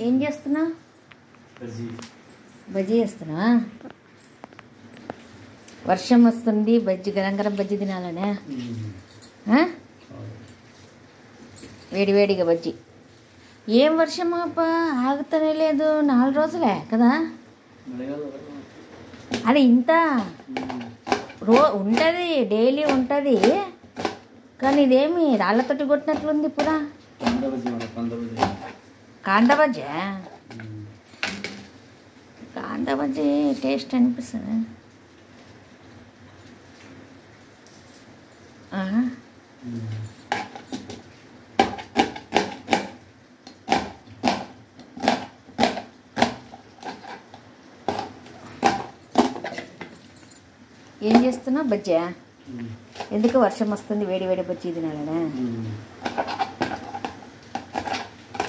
ఏం చేస్తున్నావు? బజ్జీ చేస్తున్నావా? వర్షం వస్తుంది, బజ్జీ గరం గరం బజ్జీ తినాలనే. వేడి వేడిగా బజ్జీ. ఏం వర్షం అబ్బా, ఆగుతనే లేదు. 4 రోజులే కదా అది. ఇంత ఉంటుంది, డైలీ ఉంటుంది. కానీ ఇదేమి రాళ్ళతోటి కొట్టినట్లుంది పురా. కాండ బజ్జీ. కాండ బజ్జీ టేస్ట్ అనిపిస్తుంది. ఏం చేస్తున్నావు? బజ్జా? ఎందుకు వర్షం వస్తుంది, వేడి వేడి బజ్జీ తినాలనే.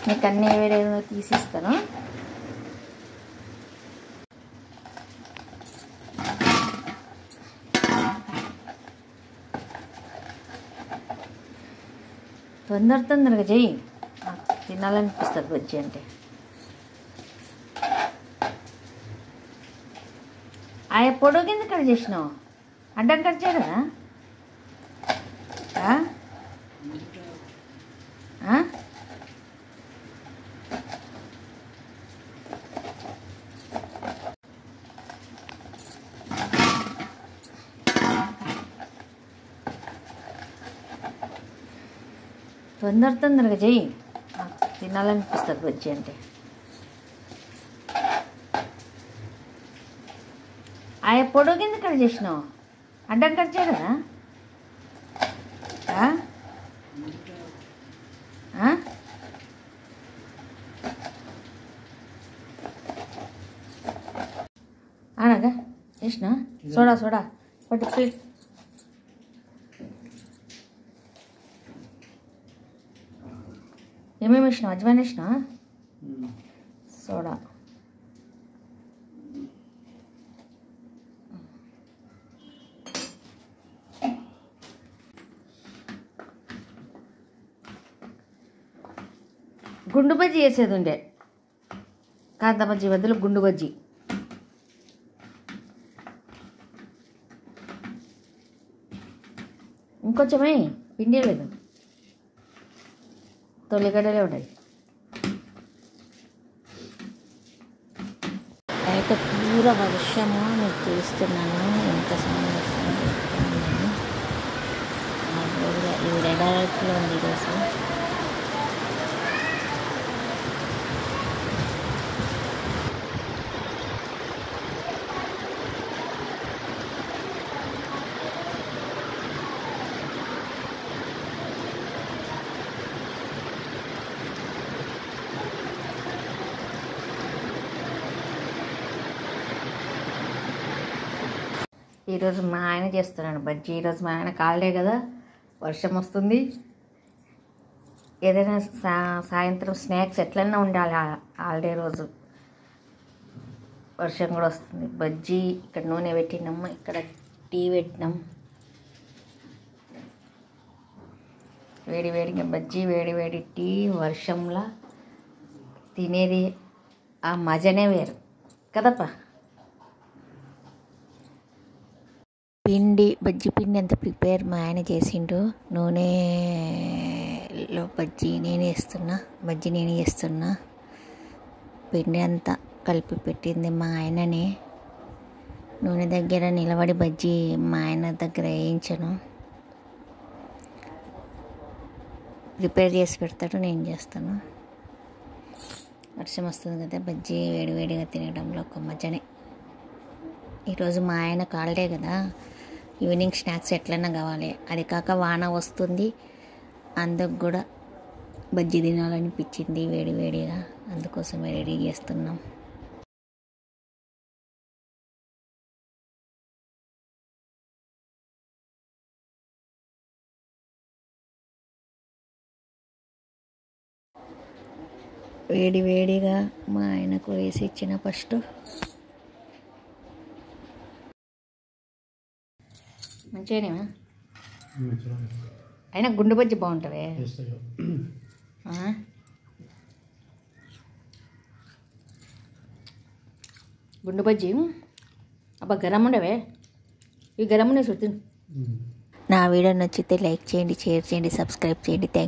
నీకు అన్నీ వేడి తీసిస్తాను. తొందరగా చెయ్యి, తినాలనిపిస్తుంది బజ్జీ అంటే. ఆ పొడవు కింద కట్ చేసినావు, అడ్డం కట్ చేయదా? తొందరగా చెయ్యి, తినాలనిపిస్తుంది బజ్జీ అంటే. ఆ పొడవు కింద కట్ చేసినావు, అడ్డం కట్ చేయదా? అనగా వేసినా సోడా పట్టు ప్లేట్. ఏమేమి వేసినావు? అజ్వాయిన్ వేసినా, సోడా, గుండు బజ్జీ వేసేది ఉండే. కాంత బజ్జీ బదులు గుండు బజ్జీ. ఇంకొంచెమే పిండి లేదు, తొలిగడ్డలే ఉంటాయి. అయితే పూర వర్షము నేను చూస్తున్నాను. ఎంత సమయం వస్తుంది. ఇది రెడ్ అలర్ట్లో ఉంది ఈరోజు. ఈరోజు మా ఆయన చేస్తున్నాడు బజ్జీ. ఈరోజు మా ఆయన కాలడే కదా, వర్షం వస్తుంది. ఏదైనా సాయంత్రం స్నాక్స్ ఎట్లన్నా ఉండాలి. హాలిడే రోజు వర్షం కూడా వస్తుంది. బజ్జీ ఇక్కడ నూనె పెట్టినాము, ఇక్కడ టీ పెట్టినాం. వేడి వేడిగా బజ్జీ, వేడి వేడి టీ, వర్షంలా తినేది ఆ మజనే వేరు కదప్పా. బజ్జీ పిండి అంత ప్రిపేర్ మా ఆయన చేసిండు. నూనెలో బజ్జీ నేనే చేస్తున్నా. పిండి అంతా కలిపి పెట్టింది మా ఆయననే. నూనె దగ్గర నిలబడి బజ్జీ మా ఆయన దగ్గర వేయించను. ప్రిపేర్ చేసి పెడతాడు, నేను చేస్తాను. వర్షం వస్తుంది కదా, బజ్జీ వేడివేడిగా తినడంలో ఒక మజనే. ఈరోజు మా ఆయన కాలడే కదా, ఈవినింగ్ స్నాక్స్ ఎట్లన్నా కావాలి. అది కాక వాన వస్తుంది, అందుకు కూడా బజ్జీ తినాలనిపించింది వేడివేడిగా. అందుకోసమే రెడీ చేస్తున్నాం. వేడివేడిగా మా ఆయనకు వేసి ఇచ్చిన ఫస్ట్. మంచిగానేమా అయినా గుండు బజ్జీ బాగుంటుంది. గుండు బజ్జీ అబ్బా గరం ఉండవే ఇవి గరం ఉండే చూడు. నా వీడియో నచ్చితే లైక్ చేయండి, షేర్ చేయండి, సబ్స్క్రైబ్ చేయండి. థ్యాంక్